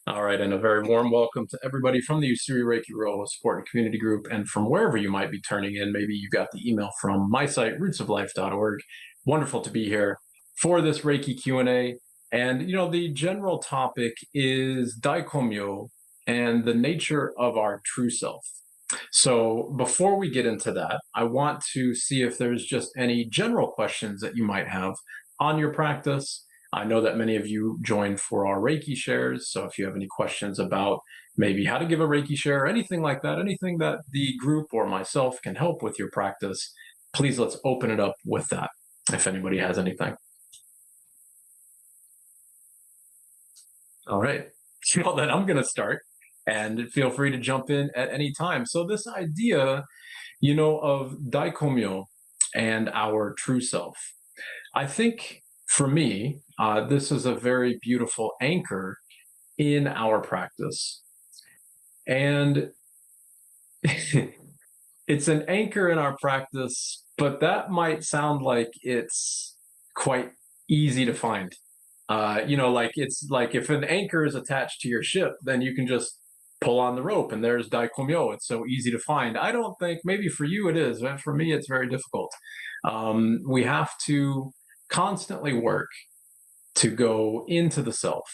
All right, and a very warm welcome to everybody from the Usuri Reiki RYŌHŌ support and community group, and from wherever you might be turning in. Maybe you got the email from my site, RootsofLife.org. Wonderful to be here for this Reiki Q&A. And, the general topic is Daikomyo and the nature of our true self. So before we get into that, I want to see if there's just any general questions that you might have on your practice. I know that many of you joined for our Reiki shares, so if you have any questions about maybe how to give a Reiki share or anything like that, anything that the group or myself can help with your practice, please let's open it up with that, if anybody has anything. All right, well then I'm going to start, and feel free to jump in at any time. So this idea, of Daikomyo and our true self, I think for me, this is a very beautiful anchor in our practice. And it's an anchor in our practice, but that might sound like it's quite easy to find. It's like if an anchor is attached to your ship, then you can just pull on the rope and there's Daikomyo. It's so easy to find. I don't think, maybe for you it is, but for me it's very difficult. We have to constantly work to go into the self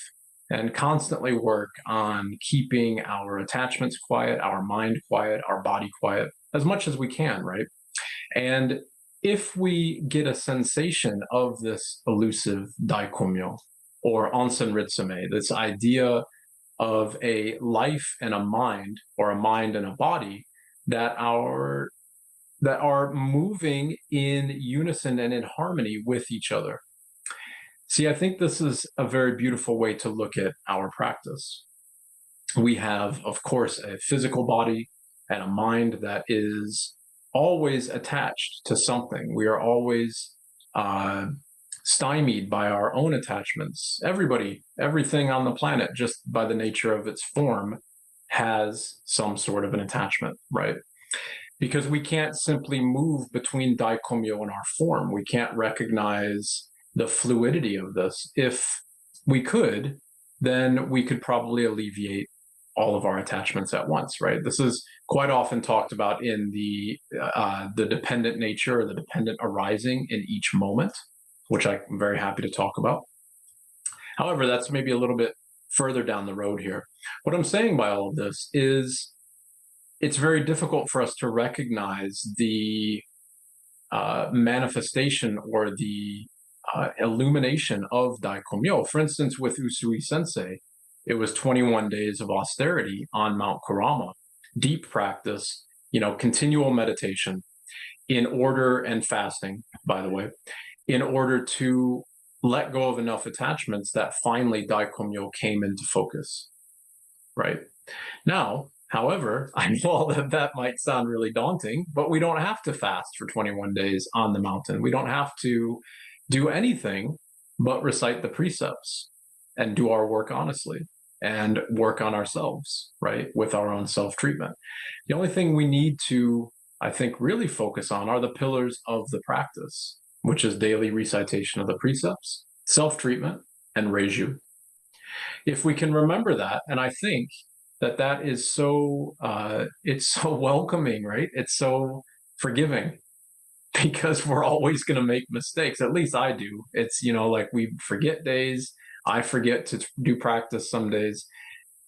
and constantly work on keeping our attachments quiet, our mind quiet, our body quiet as much as we can, right? And if we get a sensation of this elusive Daikomyo or Onsen Ritsumei, this idea of a life and a mind, or a mind and a body that are moving in unison and in harmony with each other. See, I think this is a very beautiful way to look at our practice. We have, of course, a physical body and a mind that is always attached to something. We are always stymied by our own attachments. Everything on the planet, just by the nature of its form, has some sort of an attachment, right? Because we can't simply move between Daikomyo and our form. We can't recognize the fluidity of this. If we could, then we could probably alleviate all of our attachments at once, right? This is quite often talked about in the dependent nature, or the dependent arising in each moment, which I'm very happy to talk about. However, that's maybe a little bit further down the road here. What I'm saying by all of this is it's very difficult for us to recognize the manifestation or the illumination of Daikomyo. For instance, with Usui Sensei, it was 21 days of austerity on Mount Kurama, deep practice, continual meditation in order, and fasting, by the way, in order to let go of enough attachments that finally Daikomyo came into focus, right? Now, however, I know that might sound really daunting, but we don't have to fast for 21 days on the mountain. We don't have to do anything but recite the precepts and do our work honestly and work on ourselves, right, with our own self-treatment. The only thing we need to, I think, really focus on are the pillars of the practice, which is daily recitation of the precepts, self-treatment, and RYŌHŌ. If we can remember that, and I think that is so, it's so welcoming, right? It's so forgiving, because we're always going to make mistakes. At least I do. It's, like we forget days. I forget to do practice some days,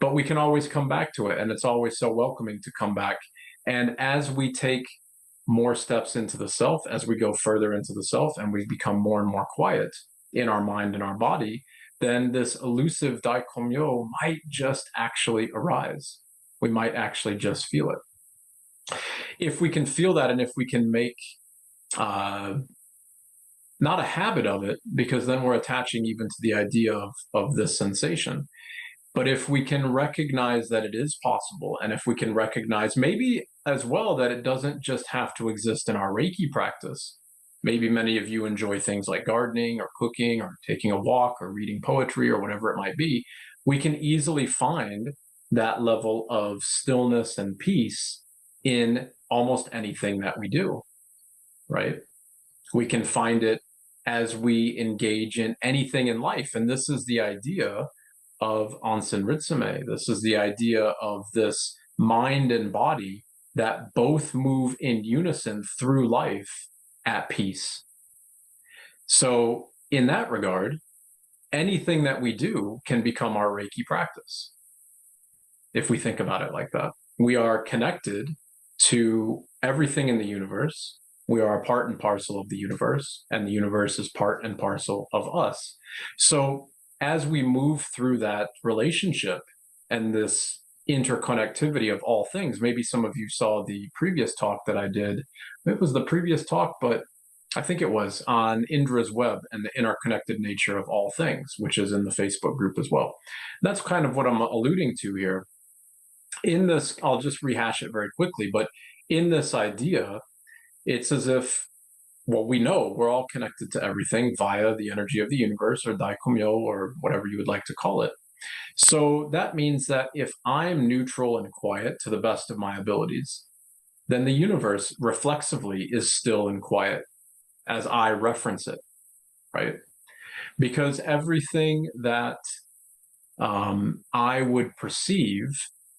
but we can always come back to it. And it's always so welcoming to come back. And as we take more steps into the self, as we go further into the self and we become more and more quiet in our mind and our body, then this elusive Daikomyo might just actually arise. We might actually just feel it. If we can feel that, and if we can make not a habit of it, because then we're attaching even to the idea of this sensation. But if we can recognize that it is possible, and if we can recognize maybe as well that it doesn't just have to exist in our Reiki practice. Maybe many of you enjoy things like gardening or cooking or taking a walk or reading poetry or whatever it might be. We can easily find that level of stillness and peace in almost anything that we do, right? We can find it as we engage in anything in life. And this is the idea of Onsen Ritsume. This is the idea of this mind and body that both move in unison through life at peace. So, in that regard, anything that we do can become our Reiki practice, if we think about it like that. We are connected to everything in the universe. We are a part and parcel of the universe, and the universe is part and parcel of us. So, as we move through that relationship and this interconnectivity of all things, maybe some of you saw the previous talk that I did. It was the previous talk, but I think it was on Indra's web and the interconnected nature of all things, which is in the Facebook group as well. That's kind of what I'm alluding to here. In this, I'll just rehash it very quickly, but in this idea, it's as if, well, we know we're all connected to everything via the energy of the universe, or Daikomyo, or whatever you would like to call it. So that means that if I'm neutral and quiet to the best of my abilities, then the universe reflexively is still and quiet as I reference it, right? Because everything that I would perceive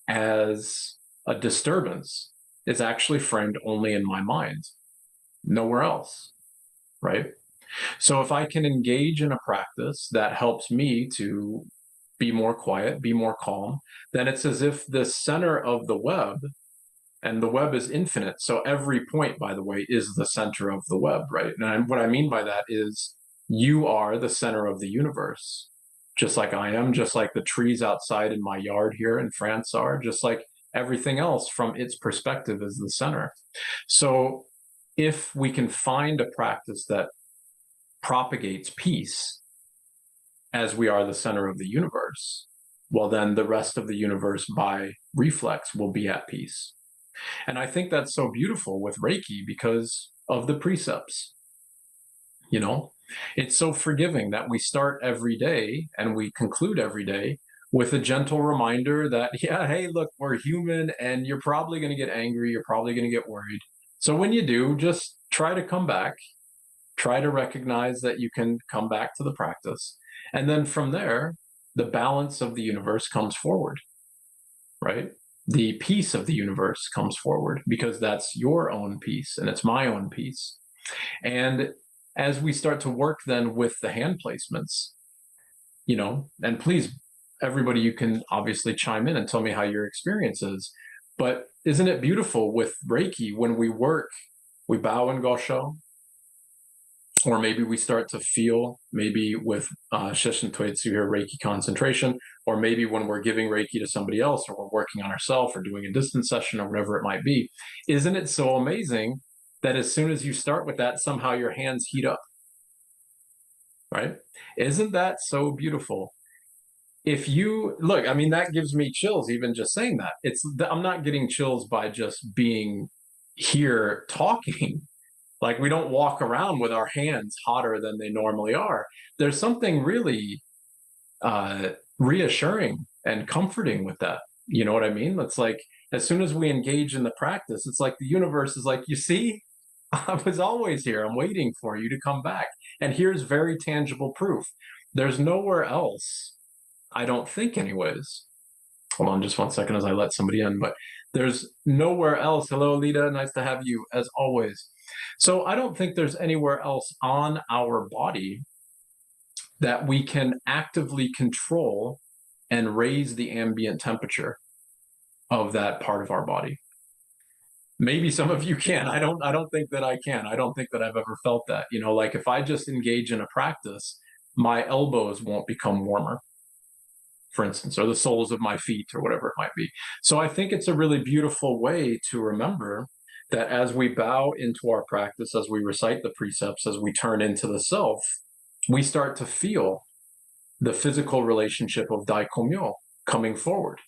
as a disturbance is actually framed only in my mind, nowhere else, right? So if I can engage in a practice that helps me to be more quiet, be more calm, then it's as if the center of the web, and the web is infinite. So every point, by the way, is the center of the web, right? And what I mean by that is you are the center of the universe, just like I am, just like the trees outside in my yard here in France are, just like everything else from its perspective is the center. So if we can find a practice that propagates peace as we are the center of the universe, well, then the rest of the universe by reflex will be at peace. And I think that's so beautiful with Reiki because of the precepts. You know, it's so forgiving that we start every day and we conclude every day with a gentle reminder that, yeah, hey, look, we're human and you're probably going to get angry. You're probably going to get worried. So when you do, just try to come back, try to recognize that you can come back to the practice. And then from there, the balance of the universe comes forward, right? The peace of the universe comes forward because that's your own peace and it's my own peace. And as we start to work then with the hand placements, you know, and please, everybody, you can obviously chime in and tell me how your experience is. But isn't it beautiful with Reiki when we work, we bow in Gassho, or maybe we start to feel, maybe with Shishin Toitsu here, Reiki concentration, or maybe when we're giving Reiki to somebody else, or we're working on ourselves, or doing a distance session, or whatever it might be. Isn't it so amazing that as soon as you start with that, somehow your hands heat up, right? Isn't that so beautiful? If you look, I mean, that gives me chills even just saying that. I'm not getting chills by just being here talking. Like, we don't walk around with our hands hotter than they normally are. There's something really reassuring and comforting with that. You know what I mean? It's like, as soon as we engage in the practice, it's like the universe is like, you see, I was always here. I'm waiting for you to come back. And here's very tangible proof. There's nowhere else, I don't think anyways. Hold on just one second as I let somebody in, but there's nowhere else. Hello, Lita. Nice to have you as always. So I don't think there's anywhere else on our body that we can actively control and raise the ambient temperature of that part of our body. Maybe some of you can. I don't think that I can. I don't think that I've ever felt that. You know, like if I just engage in a practice, my elbows won't become warmer, for instance, or the soles of my feet, or whatever it might be. So I think it's a really beautiful way to remember that as we bow into our practice, as we recite the precepts, as we turn into the self, we start to feel the physical relationship of Daikomyo coming forward.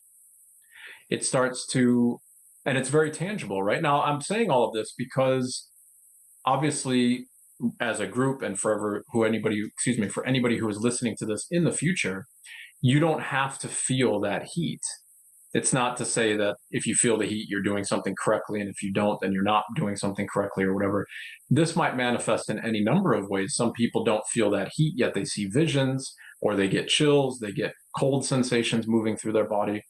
It starts to, and it's very tangible. Right now, I'm saying all of this because obviously, as a group, and for anybody who is listening to this in the future, you don't have to feel that heat. It's not to say that if you feel the heat, you're doing something correctly, and if you don't, then you're not doing something correctly or whatever. This might manifest in any number of ways. Some people don't feel that heat, yet they see visions, or they get chills, they get cold sensations moving through their body.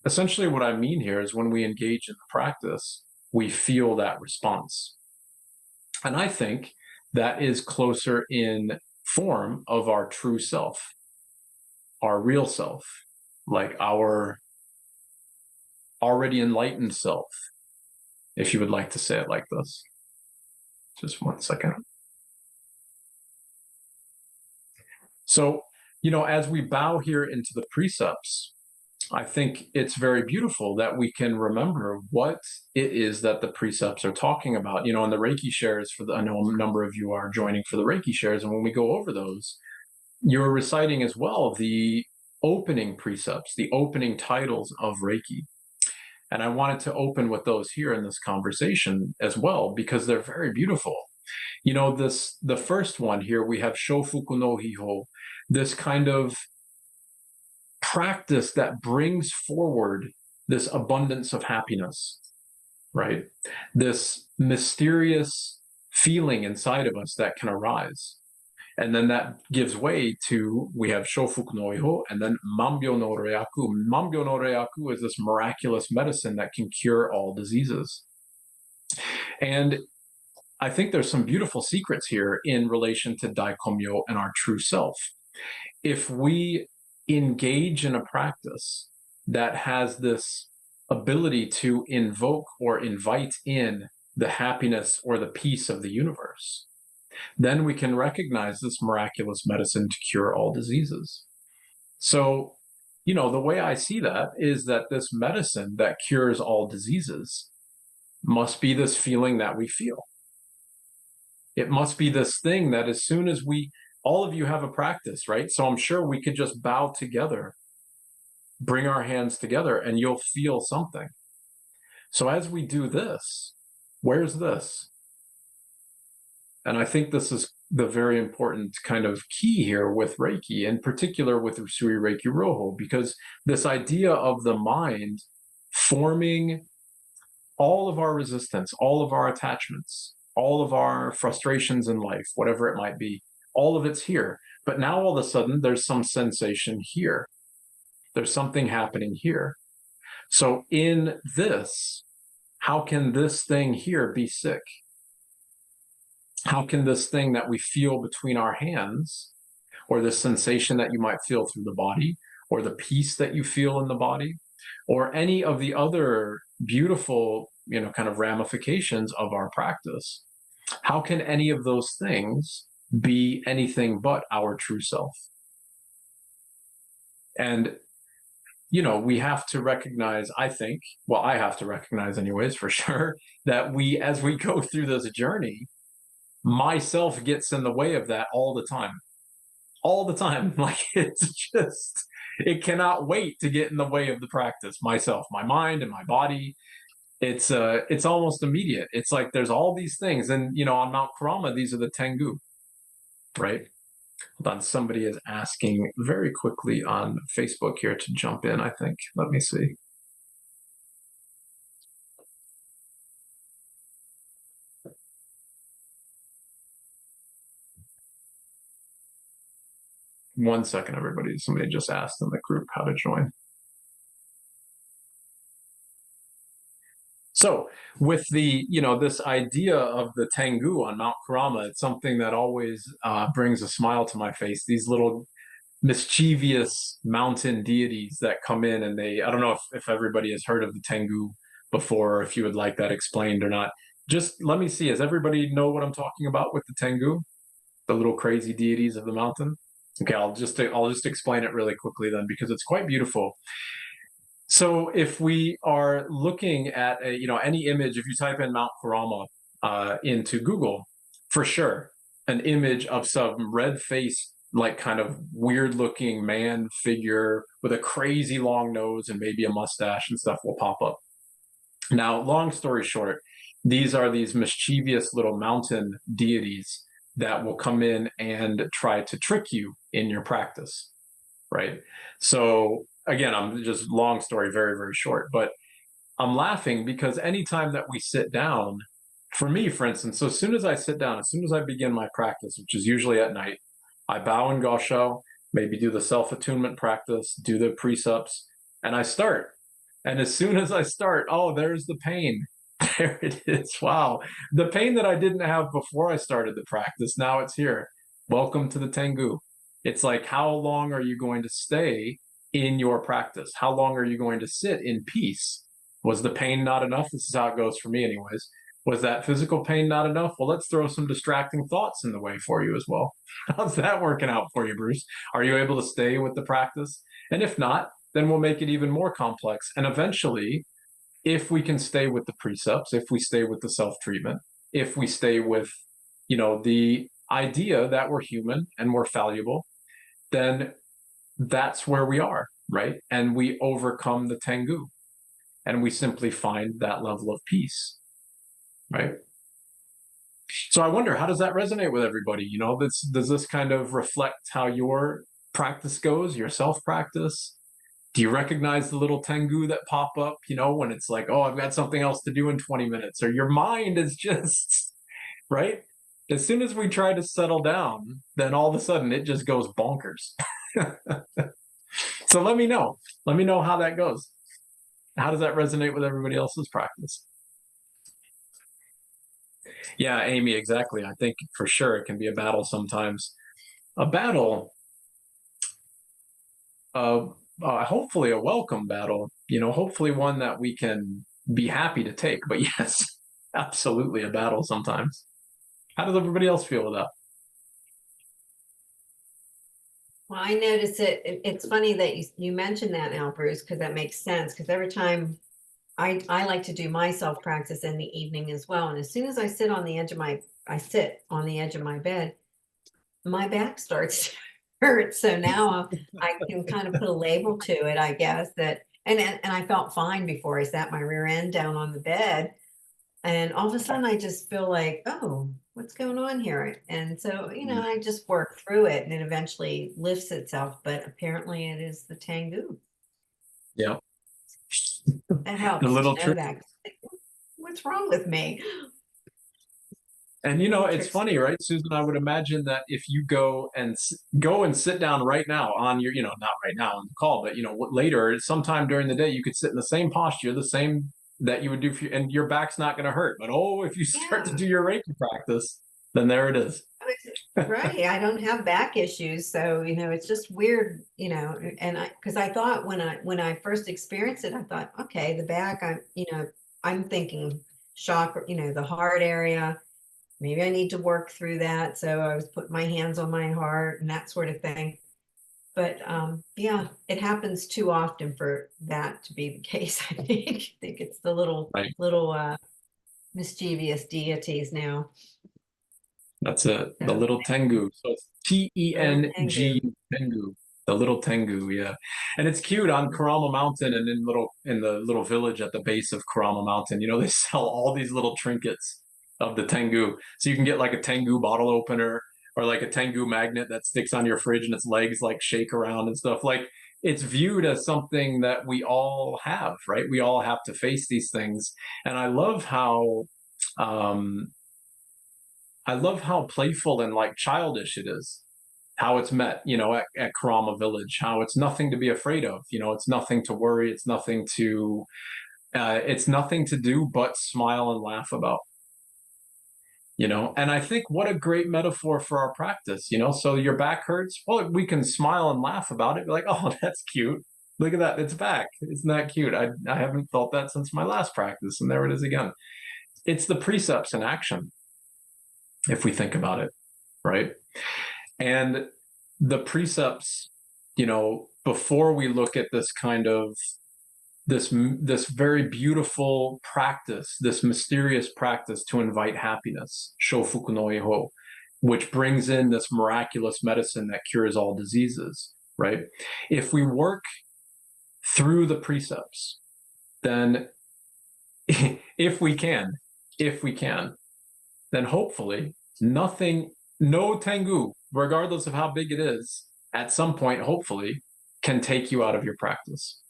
Essentially, what I mean here is when we engage in the practice, we feel that response. And I think that is closer in form of our true self, our real self, like our already enlightened self, if you would like to say it like this. Just one second. So, as we bow here into the precepts, I think it's very beautiful that we can remember what it is that the precepts are talking about. In the Reiki shares, I know a number of you are joining for the Reiki shares, and when we go over those, you're reciting as well the opening precepts, the opening titles of Reiki. And I wanted to open with those here in this conversation as well, because they're very beautiful. The first one here, we have Shofuku no Hiho, this kind of practice that brings forward this abundance of happiness, right? This mysterious feeling inside of us that can arise. And then that gives way to, we have Shofuku no Iho, and then Mambyo no Reyaku. Mambyo no Reyaku is this miraculous medicine that can cure all diseases. And I think there's some beautiful secrets here in relation to Daikomyo and our true self. If we engage in a practice that has this ability to invoke or invite in the happiness or the peace of the universe, then we can recognize this miraculous medicine to cure all diseases. So, the way I see that is that this medicine that cures all diseases must be this feeling that we feel. It must be this thing that as soon as all of you have a practice, right? So I'm sure we could just bow together, bring our hands together, and you'll feel something. So as we do this, where's this? And I think this is the very important kind of key here with Reiki, in particular with Usui Reiki RYŌHŌ, because this idea of the mind forming all of our resistance, all of our attachments, all of our frustrations in life, whatever it might be, all of it's here. But now all of a sudden, there's some sensation here. There's something happening here. So in this, how can this thing here be sick? How can this thing that we feel between our hands, or the sensation that you might feel through the body, or the peace that you feel in the body, or any of the other beautiful, kind of ramifications of our practice, how can any of those things be anything but our true self? And, we have to recognize, I think, well, I have to recognize anyways, for sure, that as we go through this journey, myself gets in the way of that all the time. All the time. Like, it cannot wait to get in the way of the practice. Myself, my mind and my body. It's almost immediate. It's like there's all these things. And, on Mount Kurama, these are the Tengu, right? Hold on, somebody is asking very quickly on Facebook here to jump in, I think. Let me see. One second, everybody. Somebody just asked in the group how to join. So with this idea of the Tengu on Mount Kurama, it's something that always brings a smile to my face. These little mischievous mountain deities that come in, and I don't know if everybody has heard of the Tengu before, or if you would like that explained or not. Just let me see, does everybody know what I'm talking about with the Tengu? The little crazy deities of the mountain? Okay, I'll just explain it really quickly then, because it's quite beautiful. So if we are looking at any image, if you type in Mount Kurama into Google, for sure, an image of some red-faced, like kind of weird-looking man figure with a crazy long nose and maybe a mustache and stuff will pop up. Now, long story short, these are these mischievous little mountain deities that will come in and try to trick you in your practice, right? So again, I'm just long story, very, very short, but I'm laughing because anytime that we sit down, for me, for instance, so as soon as I sit down, as soon as I begin my practice, which is usually at night, I bow in Gassho, maybe do the self-attunement practice, do the precepts, and I start. And as soon as I start, oh, there's the pain. There it is. Wow. The pain that I didn't have before I started the practice, now it's here. Welcome to the Tengu. It's like, how long are you going to stay in your practice? How long are you going to sit in peace? Was the pain not enough? This is how it goes for me, anyways. Was that physical pain not enough? Well, let's throw some distracting thoughts in the way for you as well. How's that working out for you, Bruce? Are you able to stay with the practice? And if not, then we'll make it even more complex. And eventually, if we can stay with the precepts, if we stay with the self-treatment, if we stay with, the idea that we're human and we're fallible, then that's where we are, right? And we overcome the Tengu and we simply find that level of peace, right? So I wonder, how does that resonate with everybody? Does this kind of reflect how your practice goes, your self-practice? Do you recognize the little Tengu that pop up, when it's like, oh, I've got something else to do in 20 minutes, or your mind is just, right? As soon as we try to settle down, then all of a sudden it just goes bonkers. So let me know. Let me know how that goes. How does that resonate with everybody else's practice? Yeah, Amy, exactly. I think for sure it can be a battle sometimes. A battle, hopefully a welcome battle, hopefully one that we can be happy to take. But yes, absolutely a battle sometimes. How does everybody else feel with that? Well, I notice it's funny that you mentioned that now, Bruce, because that makes sense. Because every time I like to do my self practice in the evening as well. And as soon as I sit on the edge of my bed, my back starts to hurt. So now I can kind of put a label to it, I guess, and I felt fine before I sat my rear end down on the bed. And all of a sudden I just feel like, oh, what's going on here? And so, I just work through it and it eventually lifts itself. But apparently it is the Tengu. Yeah. It The helps to little know trick. that. What's wrong with me? And it's Matrix. funny, right, Susan? I would imagine that if you go and sit down right now on your, not right now on the call, but later, sometime during the day, you could sit in the same posture, the same that you would do and your back's not going to hurt. But if you start to Yeah. do your Reiki practice, then there it is. Right. I don't have back issues. So, it's just weird, and because I thought when I first experienced it, I thought, okay, the back, I'm thinking shock, the heart area. Maybe I need to work through that. So I was putting my hands on my heart and that sort of thing. But yeah, it happens too often for that to be the case. I think it's the Right. little mischievous deities now. That's it. The So little Tengu. So it's little Tengu, Tengu. Tengu. The little Tengu, yeah. And it's cute on Karama Mountain and in the little village at the base of Karama Mountain. They sell all these little trinkets of the Tengu. So you can get like a Tengu bottle opener or like a Tengu magnet that sticks on your fridge and its legs like shake around and stuff. Like it's viewed as something that we all have, right? We all have to face these things. And um I love how playful and like childish it is. How it's met, at Karama Village. How it's nothing to be afraid of. It's nothing to worry. It's nothing to do but smile and laugh about. And I think what a great metaphor for our practice. So your back hurts. Well, we can smile and laugh about it. Be like, oh, that's cute. Look at that. It's back. Isn't that cute? I haven't felt that since my last practice, and there it is again. It's the precepts in action, if we think about it, right? And the precepts, before we look at this kind of this very beautiful practice, this mysterious practice to invite happiness, shofuku no iho, which brings in this miraculous medicine that cures all diseases, right? If we work through the precepts, then if we can, then hopefully no Tengu, regardless of how big it is, at some point, hopefully, can take you out of your practice,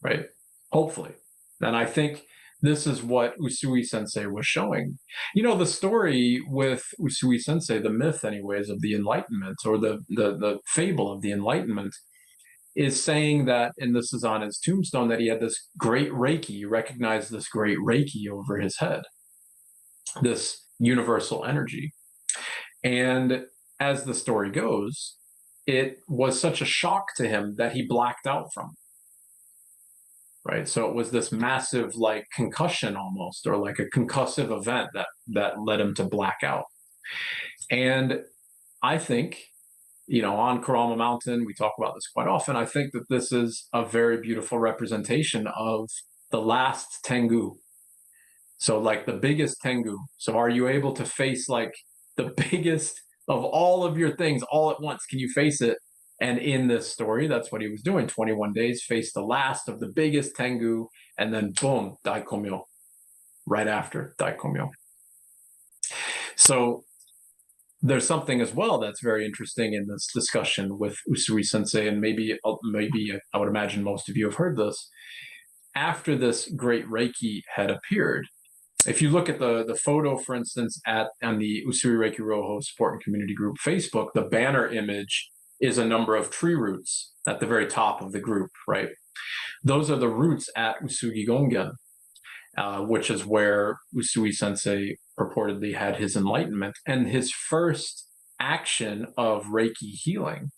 right? Hopefully. And I think this is what Usui Sensei was showing. You know, the story with Usui Sensei, the myth, anyways, of the Enlightenment, or the fable of the Enlightenment, is saying that, and this is on his tombstone, that he had this great Reiki. You recognize this great Reiki over his head, this universal energy. And as the story goes, it was such a shock to him that he blacked out from it. Right, so it was this massive, like, concussion almost, or like a concussive event that led him to black out. And I think, you know, on Kurama Mountain, we talk about this quite often. I think that this is a very beautiful representation of the last Tengu. So, like, the biggest Tengu. So, are you able to face, like, the biggest of all of your things all at once? Can you face it? And in this story, that's what he was doing. 21 days, faced the last of the biggest Tengu, and then boom, Daikomyo, right after Daikomyo. So there's something as well that's very interesting in this discussion with Usui Sensei, and maybe I would imagine most of you have heard this. After this great Reiki had appeared, if you look at the photo, for instance, on the Usui Reiki RYŌHŌ Support and Community Group Facebook, the banner image is a number of tree roots at the very top of the group, right? Those are the roots at Usugi Gongen, which is where Usui Sensei purportedly had his enlightenment. And his first action of Reiki healing,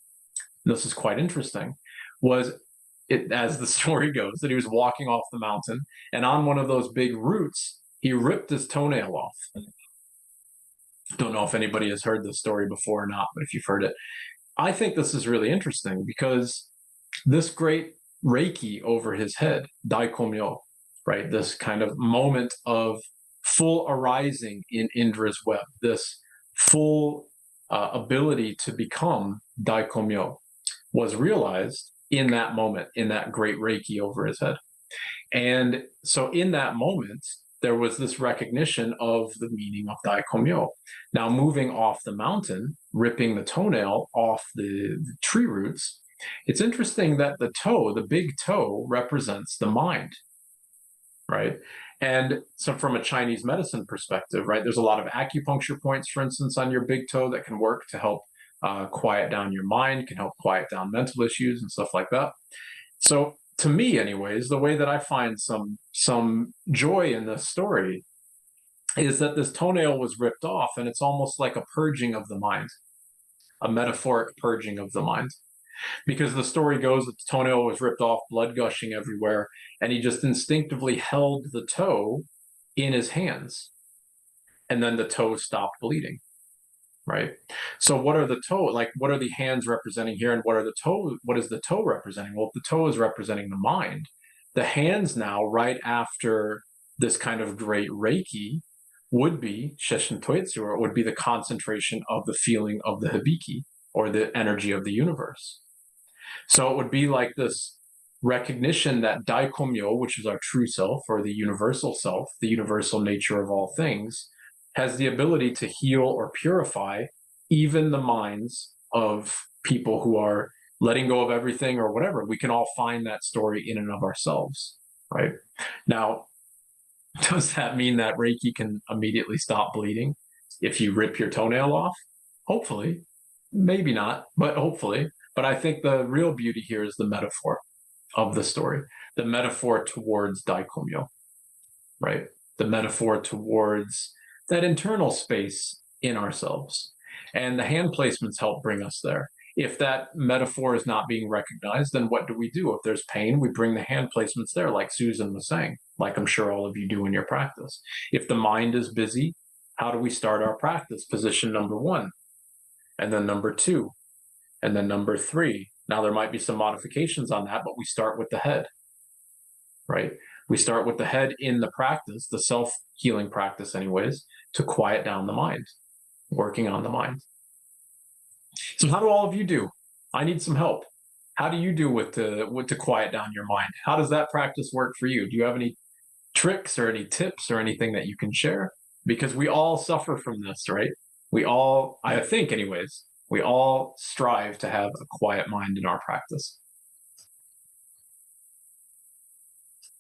this is quite interesting, was, as the story goes, that he was walking off the mountain, and on one of those big roots, he ripped his toenail off. Don't know if anybody has heard this story before or not, but if you've heard it, I think this is really interesting, because this great Reiki over his head, Daikomyo, right, this kind of moment of full arising in Indra's web, this full ability to become Daikomyo, was realized in that moment, in that great Reiki over his head. And so in that moment, there was this recognition of the meaning of Daikomyo. Now, moving off the mountain, ripping the toenail off the tree roots, it's interesting that the toe, the big toe, represents the mind, right? And so from a Chinese medicine perspective, right, there's a lot of acupuncture points, for instance, on your big toe that can work to help quiet down your mind, can help quiet down mental issues and stuff like that. So to me, anyways, the way that I find some joy in this story is that this toenail was ripped off, and it's almost like a purging of the mind, a metaphoric purging of the mind. Because the story goes that the toenail was ripped off, blood gushing everywhere, and he just instinctively held the toe in his hands, and then the toe stopped bleeding. Right. So what are the toe, like, what are the hands representing here, and what is the toe representing? Well, if the toe is representing the mind, the hands now, right after this kind of great Reiki, would be Sesshin Toitsu, or it would be the concentration of the feeling of the Hibiki, or the energy of the universe. So it would be like this recognition that Daikomyo, which is our true self, or the universal self, the universal nature of all things, has the ability to heal or purify even the minds of people who are letting go of everything or whatever. We can all find that story in and of ourselves, right? Now, does that mean that Reiki can immediately stop bleeding if you rip your toenail off? Hopefully. Maybe not, but hopefully. But I think the real beauty here is the metaphor of the story, the metaphor towards Daikomyo, right? The metaphor towards that internal space in ourselves. And the hand placements help bring us there. If that metaphor is not being recognized, then what do? If there's pain, we bring the hand placements there, like Susan was saying, like I'm sure all of you do in your practice. If the mind is busy, how do we start our practice? Position number 1, and then number 2, and then number 3. Now, there might be some modifications on that, but we start with the head, right? We start with the head in the practice, the self-healing practice anyways, to quiet down the mind, working on the mind. So how do all of you do? I need some help. How do you do with to quiet down your mind? How does that practice work for you? Do you have any tricks or any tips or anything that you can share? Because we all suffer from this, right? We all, I think anyways, we all strive to have a quiet mind in our practice.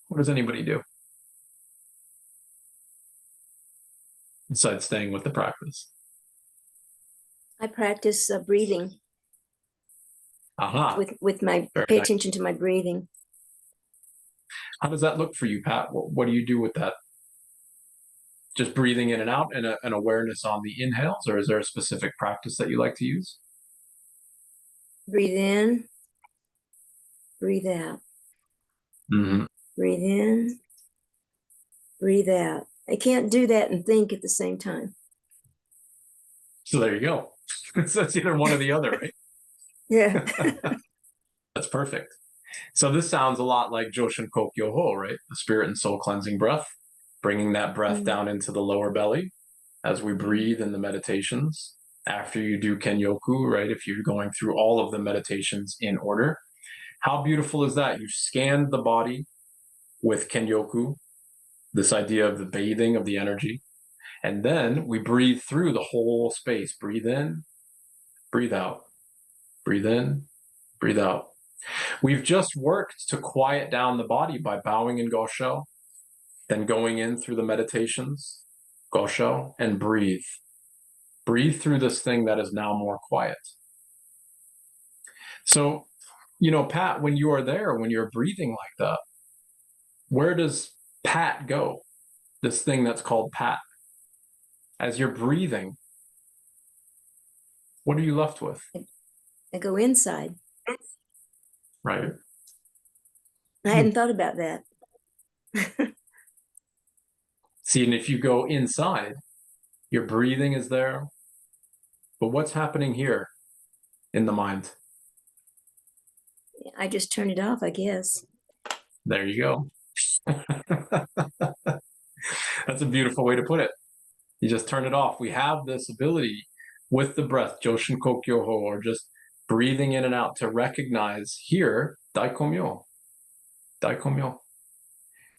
What does anybody do? besides staying with the practice? I practice breathing Aha. with my Very pay nice. attention to my breathing. How does that look for you, Pat? What do you do with that? Just breathing in and out and an awareness on the inhales, or is there a specific practice that you like to use? Breathe in, breathe out. Mm-hmm. Breathe in, breathe out. I can't do that and think at the same time. So there you go. So it's either one or the other, right? Yeah. That's perfect. So this sounds a lot like Joshin Kokyoho, right? The spirit and soul cleansing breath, bringing that breath down into the lower belly as we breathe in the meditations. After you do Kenyoku, right? If you're going through all of the meditations in order, how beautiful is that? You've scanned the body with Kenyoku, this idea of the bathing of the energy. And then we breathe through the whole space. Breathe in, breathe out, breathe in, breathe out. We've just worked to quiet down the body by bowing in Gassho, then going in through the meditations, Gassho, and breathe. Breathe through this thing that is now more quiet. So, Pat, when you are there, when you're breathing like that, where does Pat go? This thing that's called Pat. As you're breathing, what are you left with? I go inside. Right. I hadn't thought about that. See, and if you go inside, your breathing is there. But what's happening here in the mind? I just turn it off, I guess. There you go. That's a beautiful way to put it. You just turn it off. We have this ability with the breath, Joshin Kokyoho, or just breathing in and out to recognize here, Daikomyo. Daikomyo.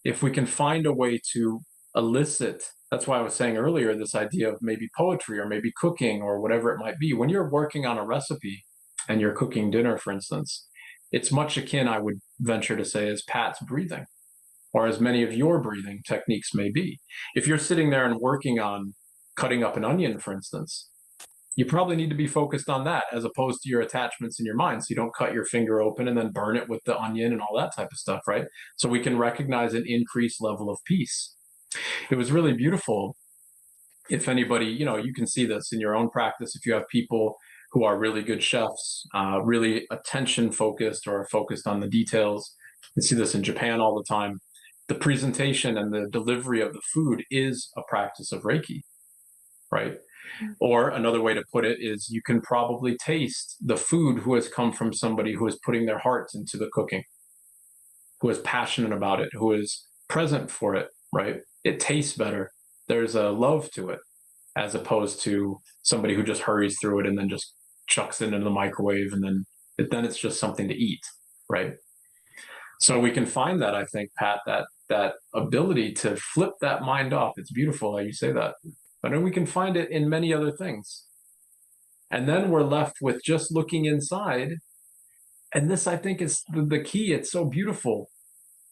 If we can find a way to elicit, that's why I was saying earlier, this idea of maybe poetry or maybe cooking or whatever it might be. When you're working on a recipe and you're cooking dinner, for instance, it's much akin, I would venture to say, as Pat's breathing, or as many of your breathing techniques may be. If you're sitting there and working on cutting up an onion, for instance, you probably need to be focused on that as opposed to your attachments in your mind. So you don't cut your finger open and then burn it with the onion and all that type of stuff, right? So we can recognize an increased level of peace. It was really beautiful. If anybody, you can see this in your own practice. If you have people who are really good chefs, really attention focused or focused on the details, you see this in Japan all the time. The presentation and the delivery of the food is a practice of Reiki, right? Or another way to put it is you can probably taste the food who has come from somebody who is putting their hearts into the cooking, who is passionate about it, who is present for it, right? It tastes better. There's a love to it as opposed to somebody who just hurries through it and then just chucks it into the microwave and then it's just something to eat, right? So we can find that, I think, Pat, that ability to flip that mind off. It's beautiful how you say that. But then we can find it in many other things. And then we're left with just looking inside. And this, I think, is the key. It's so beautiful.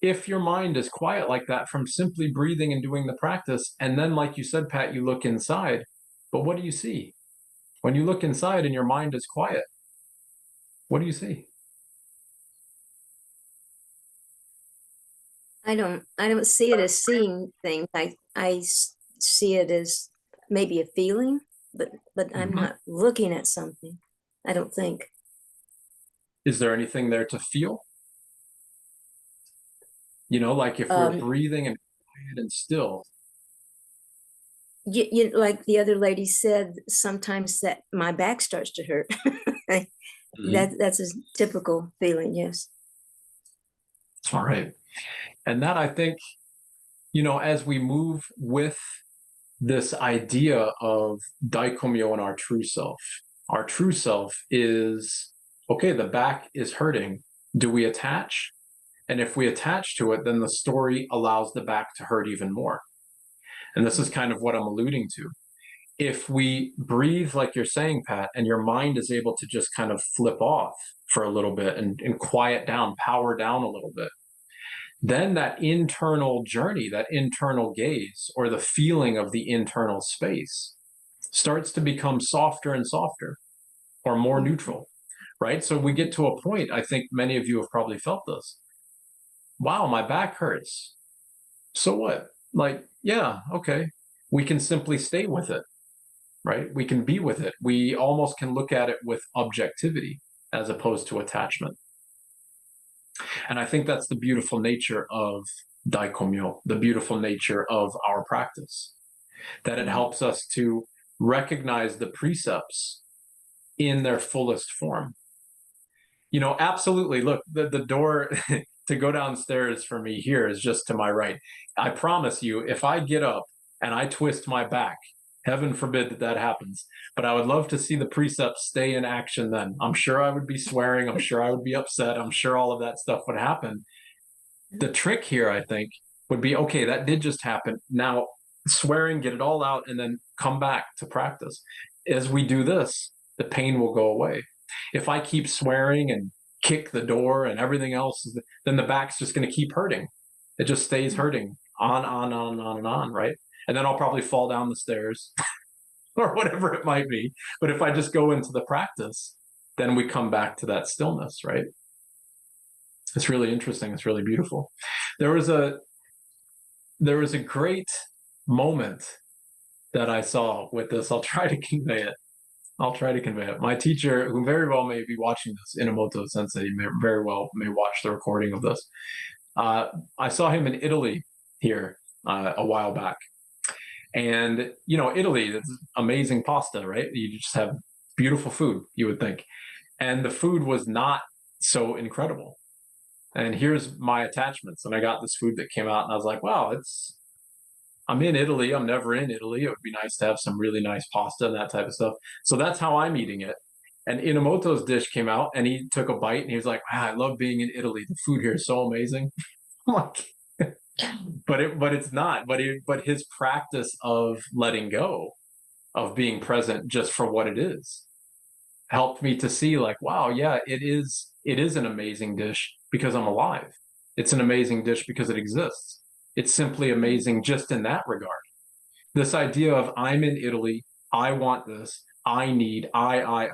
If your mind is quiet like that from simply breathing and doing the practice, and then, like you said, Pat, you look inside, but what do you see? When you look inside and your mind is quiet, what do you see? I don't see it as seeing things. I see it as maybe a feeling, but I'm not looking at something, I don't think. Is there anything there to feel? Like if we're breathing and quiet and still. Like the other lady said, sometimes that my back starts to hurt. That's a typical feeling, yes. All right. And that, I think, as we move with this idea of Daikomyo and our true self is, okay, the back is hurting. Do we attach? And if we attach to it, then the story allows the back to hurt even more. And this is kind of what I'm alluding to. If we breathe, like you're saying, Pat, and your mind is able to just kind of flip off for a little bit and quiet down, power down a little bit, then that internal journey, that internal gaze, or the feeling of the internal space starts to become softer and softer, or more neutral, right? So we get to a point, I think many of you have probably felt this. Wow, my back hurts. So what? Like, yeah, okay. We can simply stay with it, right? We can be with it. We almost can look at it with objectivity as opposed to attachment. And I think that's the beautiful nature of Daikomyo, the beautiful nature of our practice, that it helps us to recognize the precepts in their fullest form. You know, absolutely. Look, the door to go downstairs for me here is just to my right. I promise you, if I get up and I twist my back, heaven forbid that that happens, but I would love to see the precepts stay in action then. I'm sure I would be swearing. I'm sure I would be upset. I'm sure all of that stuff would happen. The trick here, I think, would be, okay, that did just happen. Now, swearing, get it all out, and then come back to practice. As we do this, the pain will go away. If I keep swearing and kick the door and everything else, then the back's just going to keep hurting. It just stays hurting on, and on, right? And then I'll probably fall down the stairs or whatever it might be. But if I just go into the practice, then we come back to that stillness, right? It's really interesting. It's really beautiful. There was a great moment that I saw with this. I'll try to convey it. My teacher, who very well may be watching this, Inamoto Sensei, very well may watch the recording of this. I saw him in Italy here a while back. And, you know, Italy, it's amazing pasta, right? You just have beautiful food, you would think. And the food was not so incredible. And here's my attachments. And I got this food that came out and I was like, wow, I'm in Italy. I'm never in Italy. It would be nice to have some really nice pasta and that type of stuff. So that's how I'm eating it. And Inamoto's dish came out and he took a bite and he was like, wow, I love being in Italy. The food here is so amazing. I'm like, but it's not. But his practice of letting go, of being present just for what it is, helped me to see, like, wow, yeah, it is an amazing dish because I'm alive. It's an amazing dish because it exists. It's simply amazing just in that regard. This idea of, I'm in Italy, I want this, I need, I,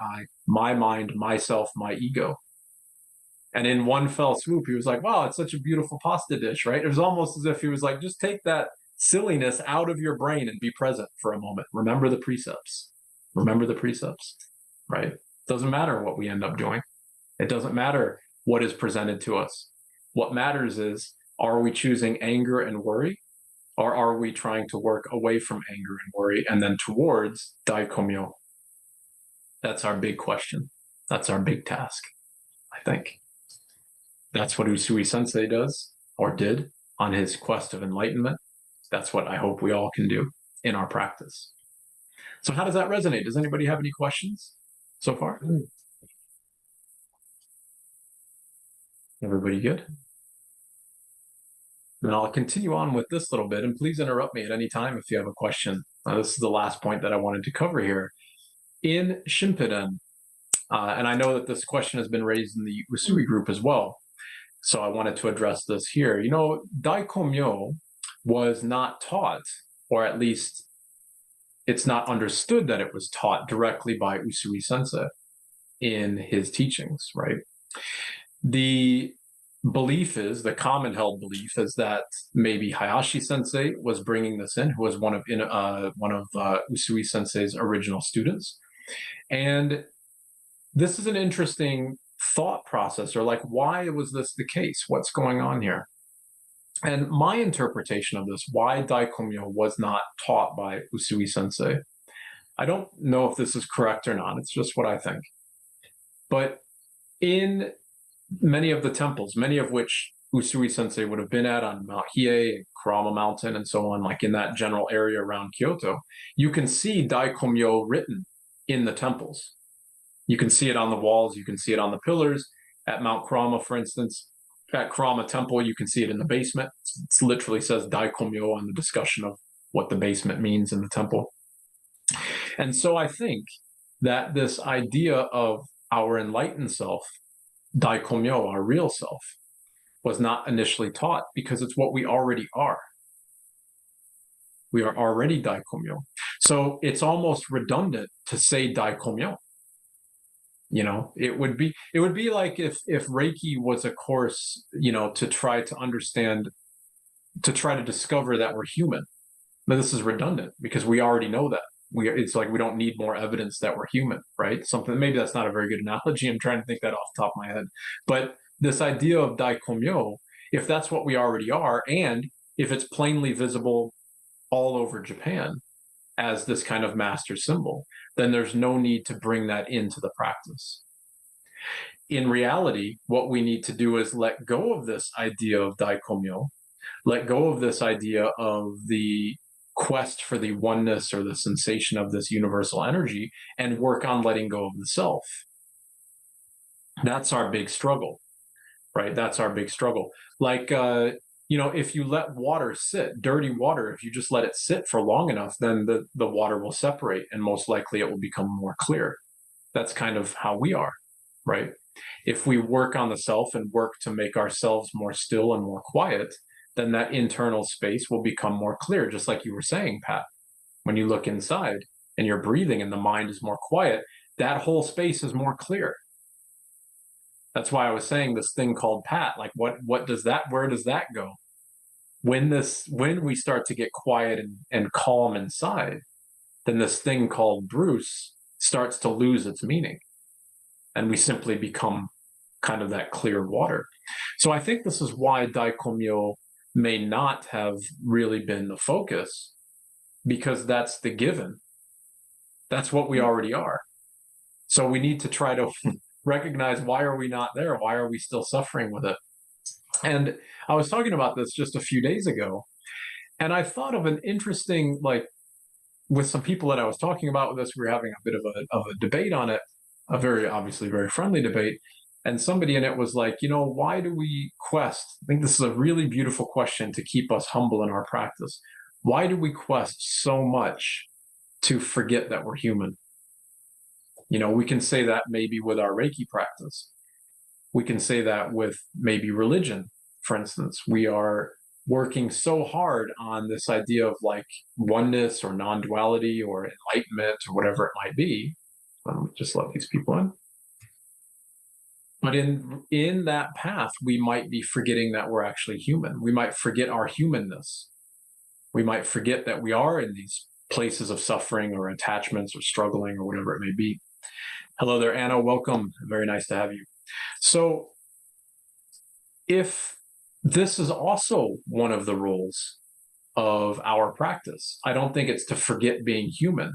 my mind, myself, my ego. And in one fell swoop, he was like, wow, it's such a beautiful pasta dish, right? It was almost as if he was like, just take that silliness out of your brain and be present for a moment. Remember the precepts. Remember the precepts, right? Doesn't matter what we end up doing. It doesn't matter what is presented to us. What matters is, are we choosing anger and worry? Or are we trying to work away from anger and worry and then towards Daikomyo? That's our big question. That's our big task, I think. That's what Usui Sensei does, or did, on his quest of enlightenment. That's what I hope we all can do in our practice. So how does that resonate? Does anybody have any questions so far? Everybody good? Then I'll continue on with this little bit, and please interrupt me at any time if you have a question. This is the last point that I wanted to cover here. In Shimpiden, and I know that this question has been raised in the Usui group as well, so I wanted to address this here. You know, Daikomyo was not taught, or at least it's not understood that it was taught directly by Usui Sensei in his teachings, right? The belief is, the common held belief is that maybe Hayashi Sensei was bringing this in, who was one of Usui Sensei's original students. And this is an interesting thought process, or like, why was this the case? What's going on here? And my interpretation of this, why Daikomyo was not taught by Usui Sensei, I don't know if this is correct or not. It's just what I think. But in many of the temples, many of which Usui Sensei would have been at on Mount Hiei, Kurama Mountain, and so on, like in that general area around Kyoto, you can see Daikomyo written in the temples. You can see it on the walls, you can see it on the pillars. At Mount Kurama, for instance, at Kurama Temple, you can see it in the basement. It literally says Daikomyo on the discussion of what the basement means in the temple. And so I think that this idea of our enlightened self, Daikomyo, our real self, was not initially taught because it's what we already are. We are already Daikomyo. So it's almost redundant to say Daikomyo. You know, it would be like if Reiki was a course, you know, to try to understand, to try to discover that we're human. But this is redundant because we already know that. It's like we don't need more evidence that we're human, right? Something, maybe that's not a very good analogy. I'm trying to think that off the top of my head. But this idea of Daikomyo, if that's what we already are, and if it's plainly visible all over Japan as this kind of master symbol, then there's no need to bring that into the practice. In reality, what we need to do is let go of this idea of Daikomyo, let go of this idea of the quest for the oneness or the sensation of this universal energy, and work on letting go of the self. That's our big struggle, right? That's our big struggle. Like, you know, if you let water sit, dirty water, if you just let it sit for long enough, then the water will separate and most likely it will become more clear. That's kind of how we are, right? If we work on the self and work to make ourselves more still and more quiet, then that internal space will become more clear, just like you were saying, Pat. When you look inside and you're breathing and the mind is more quiet, that whole space is more clear. That's why I was saying this thing called Pat, like what does that, where does that go? When we start to get quiet and calm inside, then this thing called Bruce starts to lose its meaning. And we simply become kind of that clear water. So I think this is why Daikomyo may not have really been the focus, because that's the given. That's what we already are. So we need to try to recognize, why are we not there? Why are we still suffering with it? And I was talking about this just a few days ago, and I thought of an interesting, like, with some people that I was talking about with us, we were having a bit of a debate on it, a very, obviously very friendly debate. And somebody in it was like, you know, why do we quest? I think this is a really beautiful question to keep us humble in our practice. Why do we quest so much to forget that we're human? You know, we can say that maybe with our Reiki practice. We can say that with maybe religion, for instance. We are working so hard on this idea of like oneness or non-duality or enlightenment or whatever it might be. Just let these people in. But in that path, we might be forgetting that we're actually human. We might forget our humanness. We might forget that we are in these places of suffering or attachments or struggling or whatever it may be. Hello there, Anna. Welcome. Very nice to have you. So if this is also one of the roles of our practice, I don't think it's to forget being human.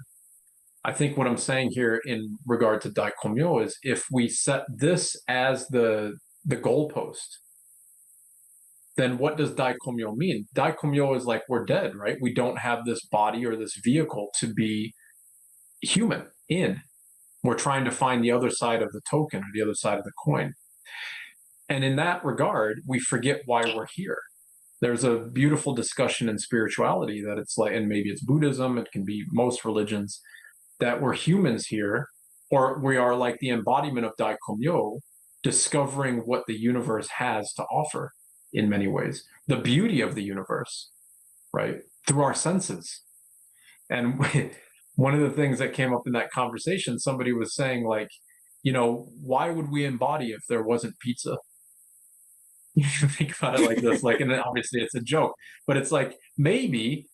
I think what I'm saying here in regard to Daikomyo is, if we set this as the goalpost, then what does Daikomyo mean? Daikomyo is like, we're dead, right? We don't have this body or this vehicle to be human in. We're trying to find the other side of the token or the other side of the coin. And in that regard, we forget why we're here. There's a beautiful discussion in spirituality that it's like, and maybe it's Buddhism, it can be most religions, that we're humans here, or we are like the embodiment of Daikomyo, discovering what the universe has to offer in many ways. The beauty of the universe, right? Through our senses. And one of the things that came up in that conversation, somebody was saying, like, you know, why would we embody if there wasn't pizza? You think about it like this, like, and then obviously it's a joke, but it's like, maybe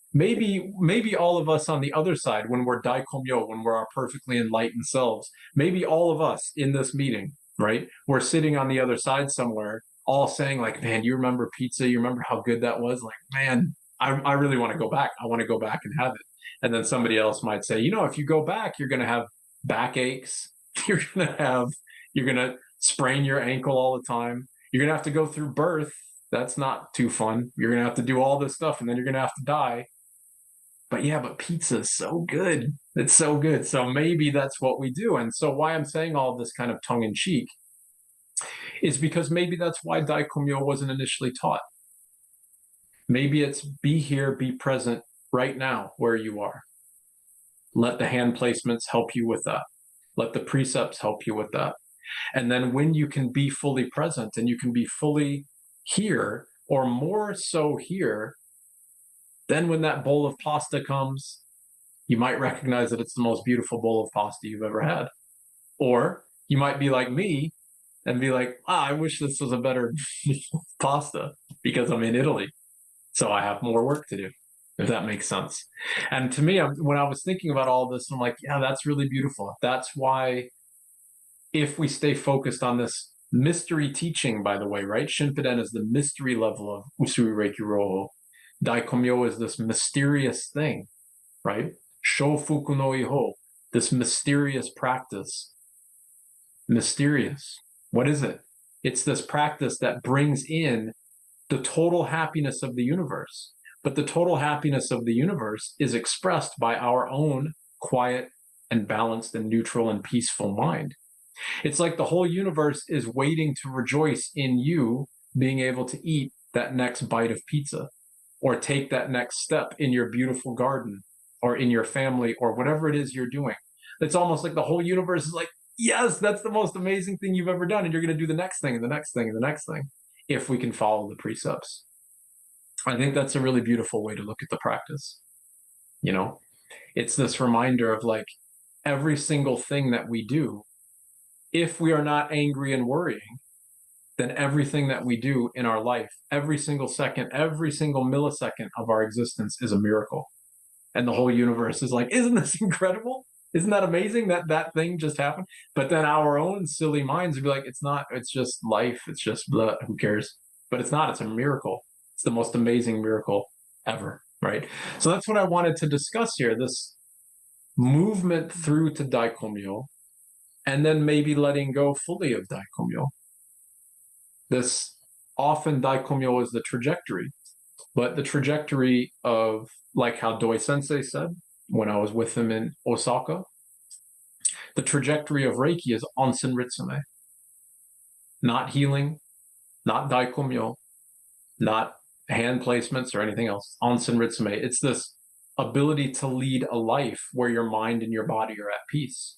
all of us on the other side, when we're Daikomyo, when we're our perfectly enlightened selves, maybe all of us in this meeting, right? We're sitting on the other side somewhere, all saying like, man, you remember pizza? You remember how good that was? Like, man, I really want to go back. I want to go back and have it. And then somebody else might say, you know, if you go back, you're going to have backaches. You're going to sprain your ankle all the time. You're going to have to go through birth. That's not too fun. You're going to have to do all this stuff, and then you're going to have to die. But yeah, but pizza is so good. It's so good. So maybe that's what we do. And so why I'm saying all this kind of tongue in cheek is because maybe that's why Daikomyo wasn't initially taught. Maybe it's be here, be present right now where you are. Let the hand placements help you with that. Let the precepts help you with that. And then when you can be fully present and you can be fully here, or more so here, then when that bowl of pasta comes, you might recognize that it's the most beautiful bowl of pasta you've ever had. Or you might be like me and be like, I wish this was a better pasta because I'm in Italy. So I have more work to do, if that makes sense. And to me, when I was thinking about all this, I'm like, yeah, that's really beautiful. That's why if we stay focused on this mystery teaching, by the way, right? Shinpuden is the mystery level of Usui Reiki RYŌHŌ. Daikomyo is this mysterious thing, right? Shofuku no Iho, this mysterious practice. Mysterious. What is it? It's this practice that brings in the total happiness of the universe. But the total happiness of the universe is expressed by our own quiet and balanced and neutral and peaceful mind. It's like the whole universe is waiting to rejoice in you being able to eat that next bite of pizza, or take that next step in your beautiful garden, or in your family, or whatever it is you're doing. It's almost like the whole universe is like, yes, that's the most amazing thing you've ever done. And you're going to do the next thing and the next thing and the next thing, if we can follow the precepts. I think that's a really beautiful way to look at the practice. You know, it's this reminder of like every single thing that we do, if we are not angry and worrying, then everything that we do in our life, every single second, every single millisecond of our existence is a miracle. And the whole universe is like, isn't this incredible? Isn't that amazing that that thing just happened? But then our own silly minds would be like, it's not, it's just life. It's just blah, who cares? But it's not, it's a miracle. It's the most amazing miracle ever, right? So that's what I wanted to discuss here, this movement through to Daikomyo, and then maybe letting go fully of Daikomyo. This often Daikomyo is the trajectory, but the trajectory of, like how Doi Sensei said when I was with him in Osaka, the trajectory of Reiki is onsen ritsume. Not healing, not Daikomyo, not hand placements or anything else. Onsen ritsume. It's this ability to lead a life where your mind and your body are at peace.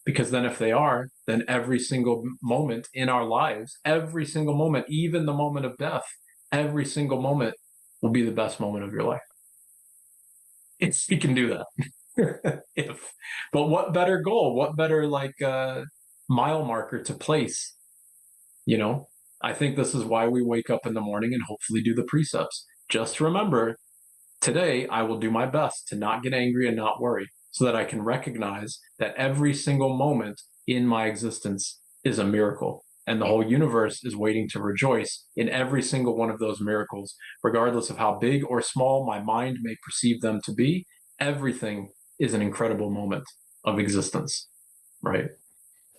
Because then if they are, then every single moment in our lives, every single moment, even the moment of death, every single moment will be the best moment of your life. If you can do that. But what better goal? What better mile marker to place? You know, I think this is why we wake up in the morning and hopefully do the precepts. Just remember, today I will do my best to not get angry and not worry, so that I can recognize that every single moment in my existence is a miracle. And the whole universe is waiting to rejoice in every single one of those miracles, regardless of how big or small my mind may perceive them to be. Everything is an incredible moment of existence, right?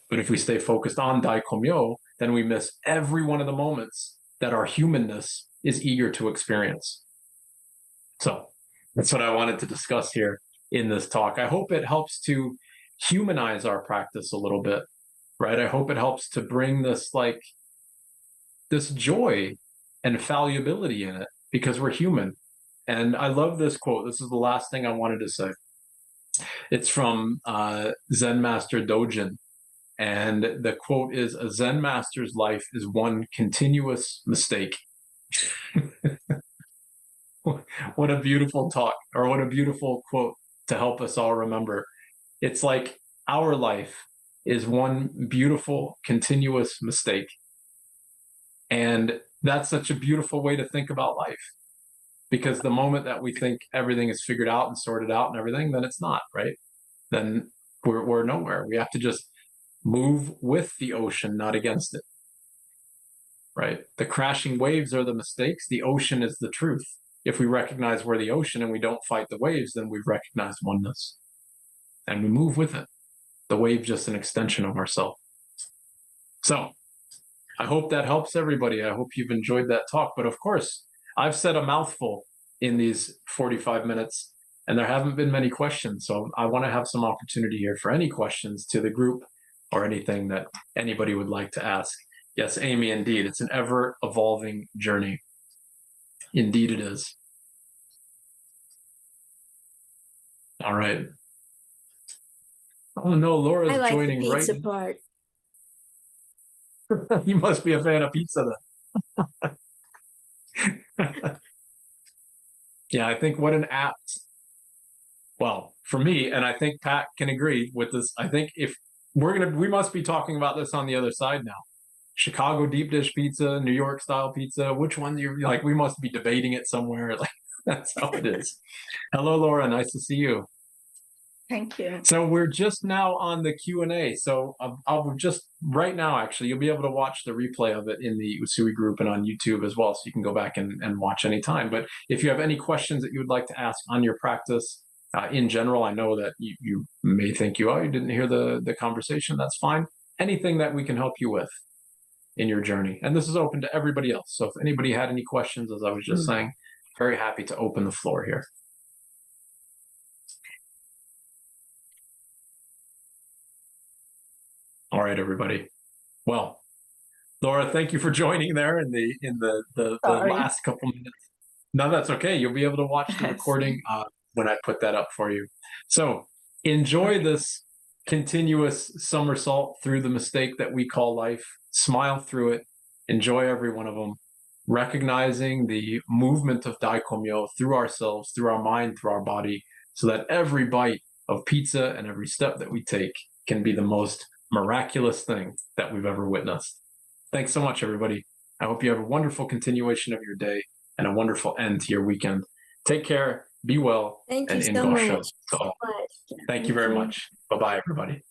But if we stay focused on Daikomyo, then we miss every one of the moments that our humanness is eager to experience. So that's what I wanted to discuss here in this talk. I hope it helps to humanize our practice a little bit, right? I hope it helps to bring this joy and fallibility in it, because we're human. And I love this quote. This is the last thing I wanted to say. It's from Zen Master Dojin. And the quote is, "A Zen master's life is one continuous mistake." What a beautiful talk, or what a beautiful quote to help us all remember. It's like our life is one beautiful, continuous mistake. And that's such a beautiful way to think about life. Because the moment that we think everything is figured out and sorted out and everything, then it's not, right? Then we're nowhere. We have to just move with the ocean, not against it, right? The crashing waves are the mistakes. The ocean is the truth. If we recognize we're the ocean and we don't fight the waves, then we've recognized oneness and we move with it. The wave just an extension of ourselves. So I hope that helps everybody. I hope you've enjoyed that talk. But of course, I've said a mouthful in these 45 minutes, and there haven't been many questions. So I want to have some opportunity here for any questions to the group or anything that anybody would like to ask. Yes, Amy, indeed. It's an ever-evolving journey. Indeed it is. All right. Oh, no, Laura's I like joining the pizza right. part. You must be a fan of pizza then. Yeah, I think what an apt, well, for me, and I think Pat can agree with this. I think if we must be talking about this on the other side now. Chicago deep dish pizza, New York style pizza, which one do you like? We must be debating it somewhere. Like, that's how it is. Hello, Laura. Nice to see you. Thank you. So we're just now on the Q&A. So I'll just right now, actually, you'll be able to watch the replay of it in the Usui group and on YouTube as well. So you can go back and watch anytime. But if you have any questions that you would like to ask on your practice in general, I know that you may think you didn't hear the conversation. That's fine. Anything that we can help you with in your journey. And this is open to everybody else. So if anybody had any questions, as I was just saying, very happy to open the floor here. All right, everybody. Well, Laura, thank you for joining there in the last couple minutes. No, that's okay. You'll be able to watch the recording when I put that up for you. So enjoy this continuous somersault through the mistake that we call life. Smile through it. Enjoy every one of them. Recognizing the movement of Daikomyo through ourselves, through our mind, through our body, so that every bite of pizza and every step that we take can be the most miraculous thing that we've ever witnessed. Thanks so much, everybody. I hope you have a wonderful continuation of your day and a wonderful end to your weekend. Take care, be well, Thank and you In so Gassho much. to all. Thank you very much. Bye-bye, everybody.